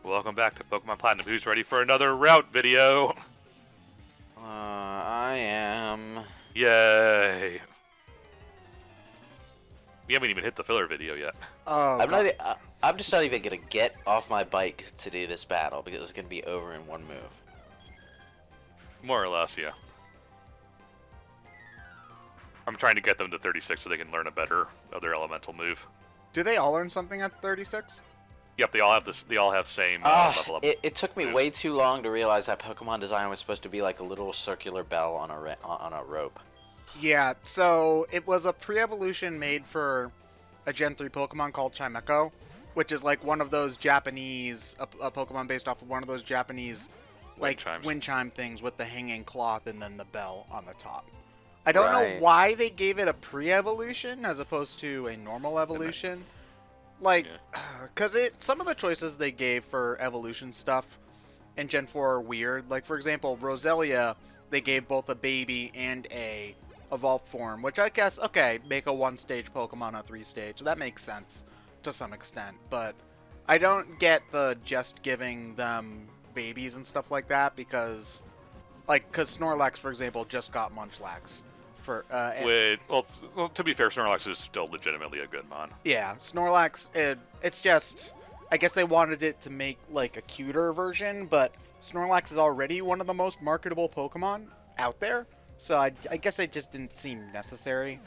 Welcome back to Pokemon Platinum. Who's ready for another route video? I am. Yay! We haven't even hit the filler video yet. Oh, I'm just not even gonna get off my bike to do this battle because it's gonna be over in one move. More or less, yeah. I'm trying to get them to 36 so they can learn a better other elemental move. do they all learn something at 36? Yep, they all have this. They all have same level up. It took me moves. way too long to realize that Pokemon design was supposed to be like a little circular bell on a rope. Yeah, so it was a pre-evolution made for a Gen 3 Pokemon called Chimecho, which is like one of those Japanese, a Pokemon based off of one of those Japanese, like, wind chime things with the hanging cloth and then the bell on the top. I don't know why they gave it a pre-evolution as opposed to a normal evolution. Like, because some of the choices they gave for evolution stuff in Gen 4 are weird. Like, for example, Roselia, they gave both a baby and a evolved form, which I guess, okay, make a one-stage Pokemon a three-stage. That makes sense to some extent, but I don't get the just giving them babies and stuff like that because Snorlax, for example, just got Munchlax. Well, to be fair, Snorlax is still legitimately a good mon. Yeah, Snorlax, it's just, I guess they wanted it to make, like, a cuter version, but Snorlax is already one of the most marketable Pokemon out there, so I guess it just didn't seem necessary.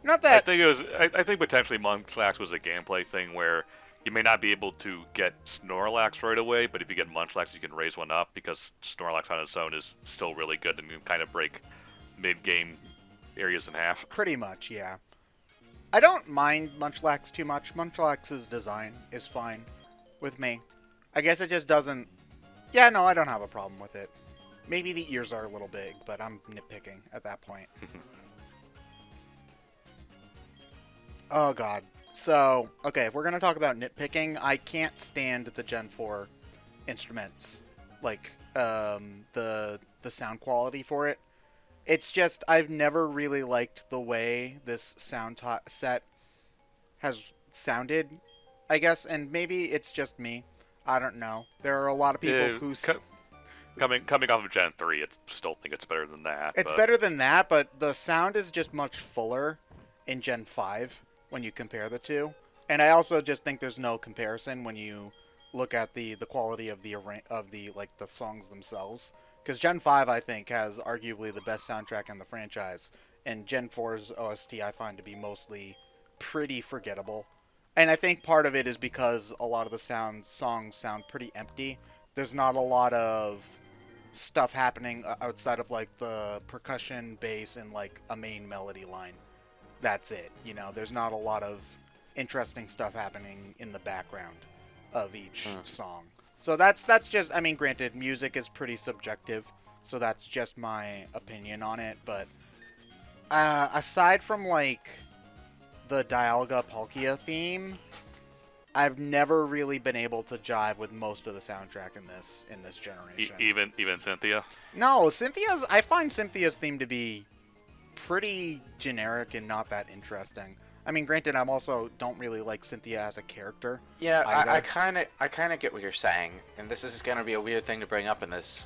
Not that... I think potentially Munchlax was a gameplay thing where you may not be able to get Snorlax right away, but if you get Munchlax, you can raise one up, because Snorlax on its own is still really good and can kind of break mid-game areas in half. Pretty much, yeah. I don't mind Munchlax too much. Munchlax's design is fine with me. I guess it just doesn't... Yeah, no, I don't have a problem with it. Maybe the ears are a little big, but I'm nitpicking at that point. Oh, God. So, okay, if we're going to talk about nitpicking, I can't stand the Gen 4 instruments. Like, the sound quality for it. It's just, I've never really liked the way this sound set has sounded, I guess, and maybe it's just me. I don't know. There are a lot of people who... Coming off of Gen 3, I still think it's better than that. It's better than that, but the sound is just much fuller in Gen 5 when you compare the two. And I also just think there's no comparison when you look at the quality of the songs themselves. Because Gen 5, I think, has arguably the best soundtrack in the franchise, and Gen 4's OST I find to be mostly pretty forgettable. And I think part of it is because a lot of the songs sound pretty empty. There's not a lot of stuff happening outside of, like, the percussion, bass, and, like, a main melody line. That's it, you know? There's not a lot of interesting stuff happening in the background of each song. So that's just, I mean, granted, music is pretty subjective, so that's just my opinion on it, but aside from, like, the Dialga Palkia theme, I've never really been able to jive with most of the soundtrack in this generation. Even Cynthia? No, I find Cynthia's theme to be pretty generic and not that interesting. I mean, granted, I'm also don't really like Cynthia as a character. Yeah, I kind of get what you're saying, and this is going to be a weird thing to bring up in this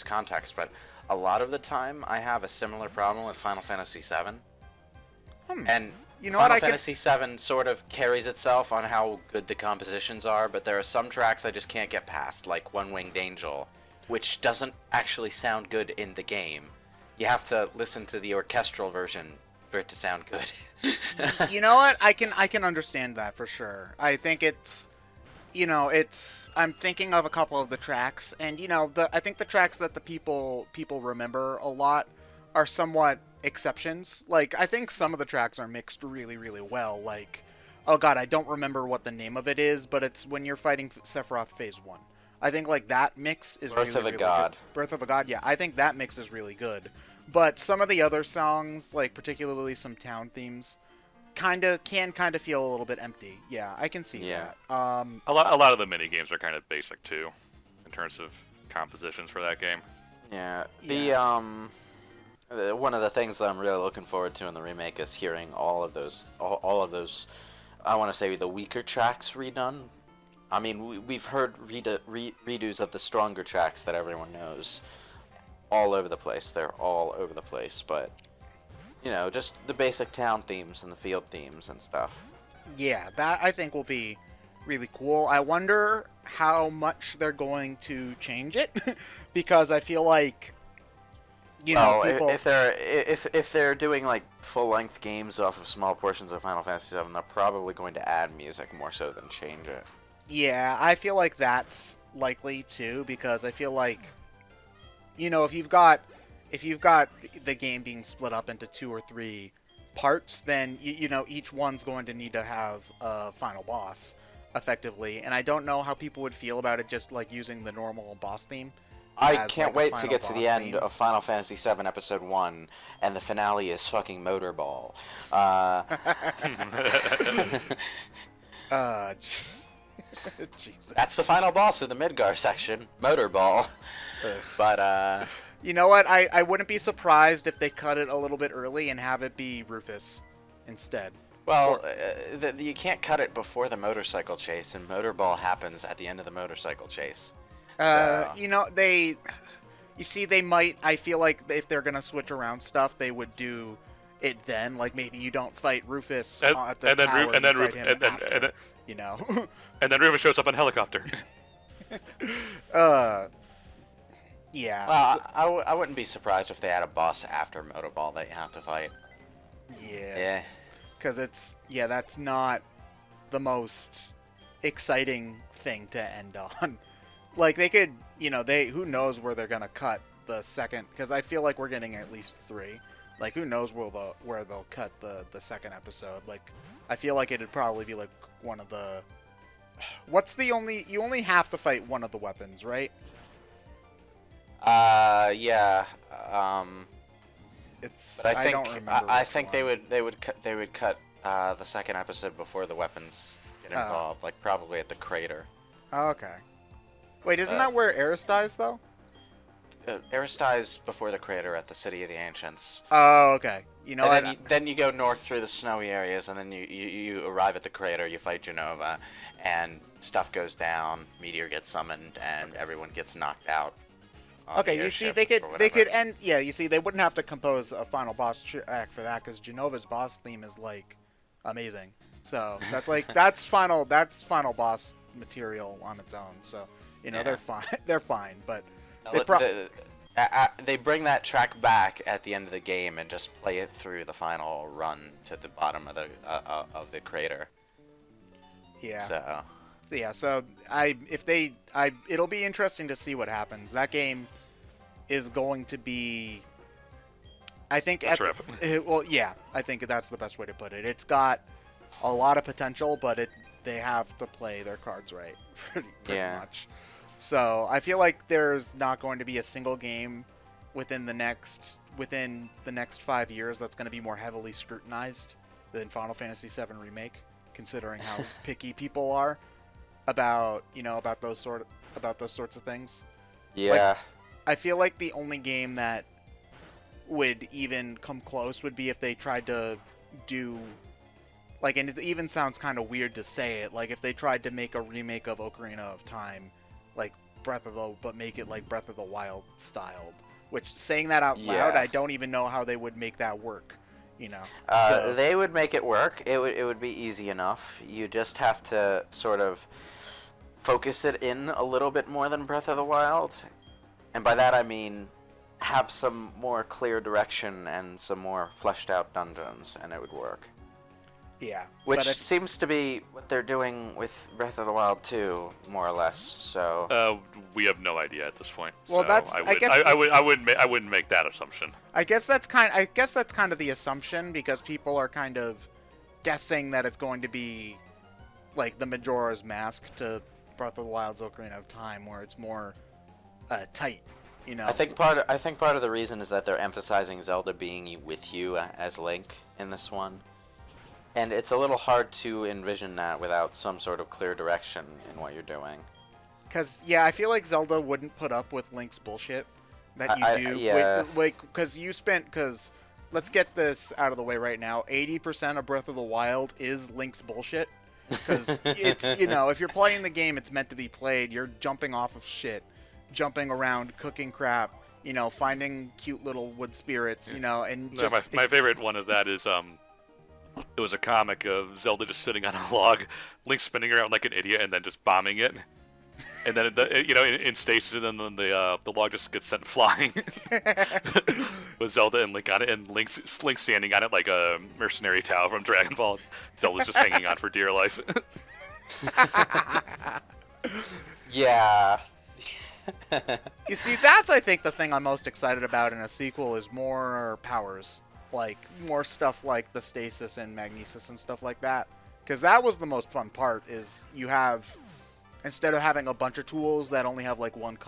context, but a lot of the time I have a similar problem with Final Fantasy VII. And you know Final Fantasy VII sort of carries itself on how good the compositions are, but there are some tracks I just can't get past, like One Winged Angel, which doesn't actually sound good in the game. You have to listen to the orchestral version for it to sound good. You know what? I can understand that for sure. I think it's, you know, I'm thinking of a couple of the tracks, and, you know, I think the tracks that the people remember a lot are somewhat exceptions. Like, I think some of the tracks are mixed really, really well. Like, oh god, I don't remember what the name of it is, but it's when you're fighting Sephiroth Phase 1. I think, like, that mix is Birth of a God. Birth of a God, yeah. I think that mix is really good. But some of the other songs, like particularly some town themes, can feel a little bit empty. Yeah, I can see that. A lot of the mini games are kind of basic too, in terms of compositions for that game. Yeah. One of the things that I'm really looking forward to in the remake is hearing all of those. I want to say the weaker tracks redone. I mean, we've heard redos of the stronger tracks that everyone knows all over the place. They're all over the place, but just the basic town themes and the field themes and stuff. Yeah, that I think will be really cool. I wonder how much they're going to change it because I feel like people. If they're doing like full-length games off of small portions of Final Fantasy VII, they're probably going to add music more so than change it. Yeah, I feel like that's likely too because I feel like if you've got the game being split up into 2 or 3 parts, then each one's going to need to have a final boss effectively, and I don't know how people would feel about it just like using the normal boss theme. I can't wait to get to the end of Final Fantasy VII Episode 1, and the finale is fucking Motorball. Jesus. That's the final boss of the Midgar section, Motorball. But, you know what? I wouldn't be surprised if they cut it a little bit early and have it be Rufus instead. Well, you can't cut it before the motorcycle chase, and Motorball happens at the end of the motorcycle chase. So. They might. I feel like if they're gonna switch around stuff, they would do it then. Like maybe you don't fight Rufus at the tower, and then and then Rufus shows up on helicopter. Yeah. Well, I wouldn't be surprised if they had a boss after Motorball that you have to fight. Yeah. Because that's not the most exciting thing to end on. Like they could, who knows where they're gonna cut the second? Because I feel like we're getting at least 3. Like who knows where they'll cut the second episode? Like I feel like it'd probably be like one of the. You only have to fight one of the weapons, right? Yeah. But I don't remember. I think they would cut the second episode before the weapons get involved, like probably at the crater. Oh, okay. Wait, isn't that where Eris dies though? Eris dies before the crater at the City of the Ancients. Oh, okay. Then you go north through the snowy areas, and then you arrive at the crater. You fight Genova, and stuff goes down. Meteor gets summoned, and everyone gets knocked out. Okay, you see, they could end. Yeah, you see, they wouldn't have to compose a final boss track for that because Genova's boss theme is like amazing. So that's final boss material on its own. So they're fine. They're fine, but they bring that track back at the end of the game and just play it through the final run to the bottom of the crater. Yeah. So it'll be interesting to see what happens. That game is going to be, I think. I think that's the best way to put it. It's got a lot of potential, but they have to play their cards right, pretty much. So I feel like there's not going to be a single game within the next 5 years that's going to be more heavily scrutinized than Final Fantasy VII Remake, considering how picky people are about those sorts of things. Yeah. I feel like the only game that would even come close would be if they tried to do, like, and it even sounds kind of weird to say it, like if they tried to make a remake of Ocarina of Time, like but make it like Breath of the Wild styled. Which, saying that out loud, I don't even know how they would make that work. They would make it work. It would be easy enough. You just have to sort of focus it in a little bit more than Breath of the Wild. And by that I mean have some more clear direction and some more fleshed out dungeons, and it would work. Yeah. Which seems to be what they're doing with Breath of the Wild 2, more or less. So. We have no idea at this point. Well, so I wouldn't make that assumption. I guess that's kind of the assumption because people are kind of guessing that it's going to be like the Majora's Mask to Breath of the Wild's Ocarina of Time, where it's more tight. I think part of the reason is that they're emphasizing Zelda being with you as Link in this one. And it's a little hard to envision that without some sort of clear direction in what you're doing. Because, I feel like Zelda wouldn't put up with Link's bullshit that you do. Yeah. Because let's get this out of the way right now. 80% of Breath of the Wild is Link's bullshit. Because it's, you know, if you're playing the game, it's meant to be played. You're jumping off of shit, jumping around, cooking crap, you know, finding cute little wood spirits, you know, and just... My favorite one of that is, it was a comic of Zelda just sitting on a log, Link spinning around like an idiot, and then just bombing it. And then, you know, in stasis, and then the log just gets sent flying with Zelda and Link on it, and Link's standing on it like a mercenary Tao from Dragon Ball. Zelda's just hanging on for dear life. Yeah. You see, that's, I think, the thing I'm most excited about in a sequel is more powers. Like, more stuff like the stasis and magnesis and stuff like that. Because that was the most fun part, is you have... Instead of having a bunch of tools that only have like one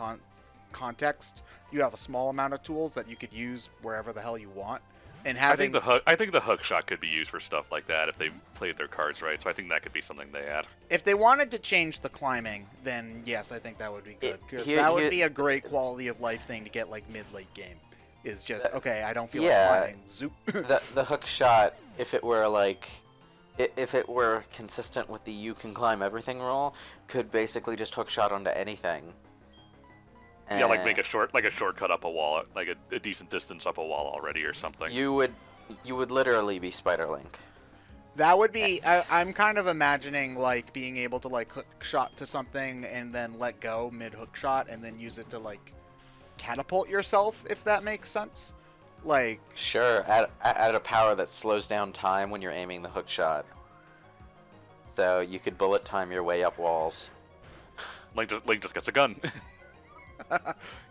context, you have a small amount of tools that you could use wherever the hell you want. And having I think the hook shot could be used for stuff like that if they played their cards right. So I think that could be something they add. If they wanted to change the climbing, then yes, I think that would be good, because that would be a great quality of life thing to get like mid-late game. Is just okay, I don't feel like climbing. Zoop. the hook shot, if it were like... If it were consistent with the you can climb everything rule, could basically just hook shot onto anything. Yeah, like make a shortcut up a wall, like a decent distance up a wall already or something. You would literally be Spider Link. That would be... I'm kind of imagining like being able to like hook shot to something and then let go mid hook shot and then use it to like catapult yourself, if that makes sense. Like, sure, add a power that slows down time when you're aiming the hook shot. So you could bullet time your way up walls. Link just gets a gun.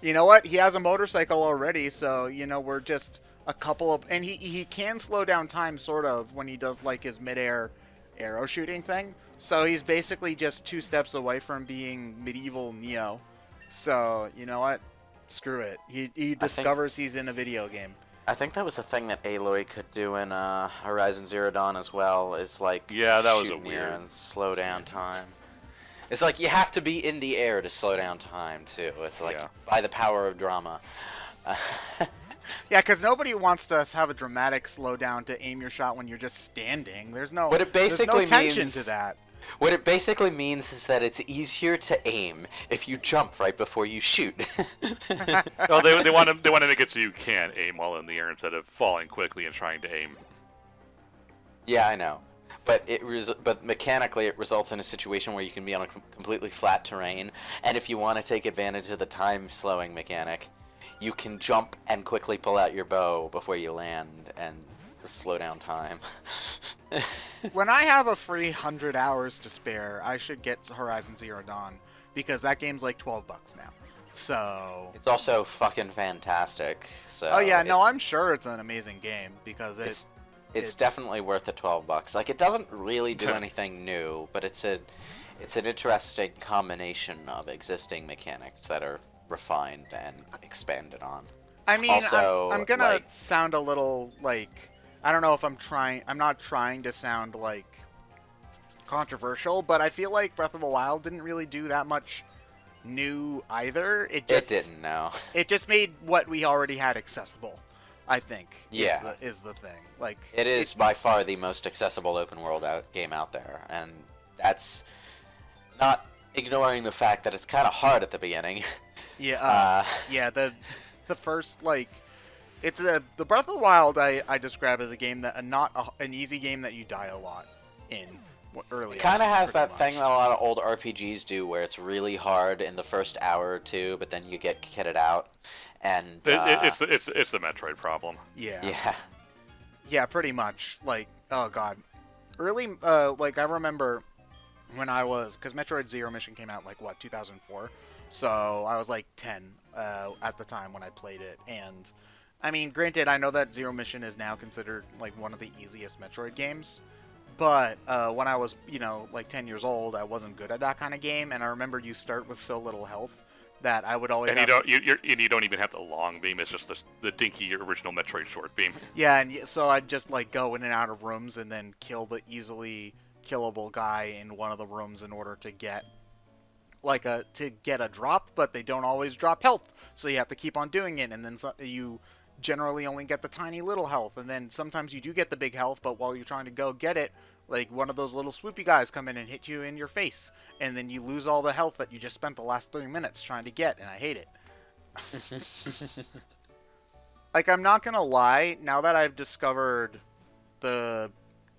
You know what? He has a motorcycle already, so, you know, we're just a couple of... And he can slow down time, sort of, when he does, like, his midair arrow shooting thing. So he's basically just 2 steps away from being medieval Neo. So, you know what? Screw it. He discovers he's in a video game. I think that was a thing that Aloy could do in Horizon Zero Dawn as well. Is like that was shoot a in the air weird and slow down time. It's like you have to be in the air to slow down time too. It's like by the power of drama. Yeah, because nobody wants to have a dramatic slowdown to aim your shot when you're just standing. There's no tension to that. What it basically means is that it's easier to aim if you jump right before you shoot. Oh, they want to make it so you can aim while in the air instead of falling quickly and trying to aim. Yeah, I know. But but mechanically it results in a situation where you can be on a completely flat terrain, and if you want to take advantage of the time slowing mechanic, you can jump and quickly pull out your bow before you land and slow down time. When I have a free 100 hours to spare, I should get Horizon Zero Dawn, because that game's like $12 now. So it's also fucking fantastic. So oh yeah, no, I'm sure it's an amazing game, because it's definitely worth the $12. Like, it doesn't really do anything new, but it's an interesting combination of existing mechanics that are refined and expanded on. I mean, also, I'm gonna sound a little like, I don't know if I'm not trying to sound like controversial, but I feel like Breath of the Wild didn't really do that much new either. It didn't, no. It just made what we already had accessible, I think. Yeah. Is the thing. Like, it is by far the most accessible open world game out there, and that's not ignoring the fact that it's kind of hard at the beginning. Yeah. The first, like, the Breath of the Wild I describe as a game that an easy game that you die a lot in early. It kind of has that thing that a lot of old RPGs do, where it's really hard in the first hour or two, but then you get kitted out, and it's the Metroid problem. Yeah, pretty much. Like, oh god, early like I remember when I was, because Metroid Zero Mission came out like 2004, so I was like 10 at the time when I played it. And I mean, granted, I know that Zero Mission is now considered like one of the easiest Metroid games, but when I was, like 10 years old, I wasn't good at that kind of game, and I remember you start with so little health that I would always. And you don't even have the long beam. It's just the dinky original Metroid short beam. Yeah, and so I'd just like go in and out of rooms and then kill the easily killable guy in one of the rooms in order to get a drop, but they don't always drop health, so you have to keep on doing it, and then you generally only get the tiny little health, and then sometimes you do get the big health, but while you're trying to go get it, Like one of those little swoopy guys come in and hit you in your face, and then you lose all the health that you just spent the last 3 minutes trying to get, and I hate it. Like, I'm not gonna lie, now that I've discovered the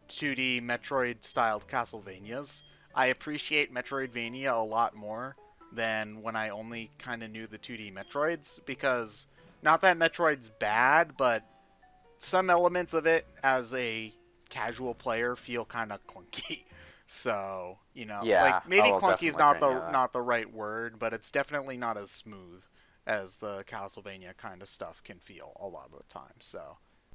2D Metroid-styled Castlevanias, I appreciate Metroidvania a lot more than when I only kind of knew the 2D Metroids, because not that Metroid's bad, but some elements of it as a casual player feel kind of clunky. So, Yeah, like maybe I will clunky is definitely not grant you the that. not the right word, but it's definitely not as smooth as the Castlevania kind of stuff can feel a lot of the time. So,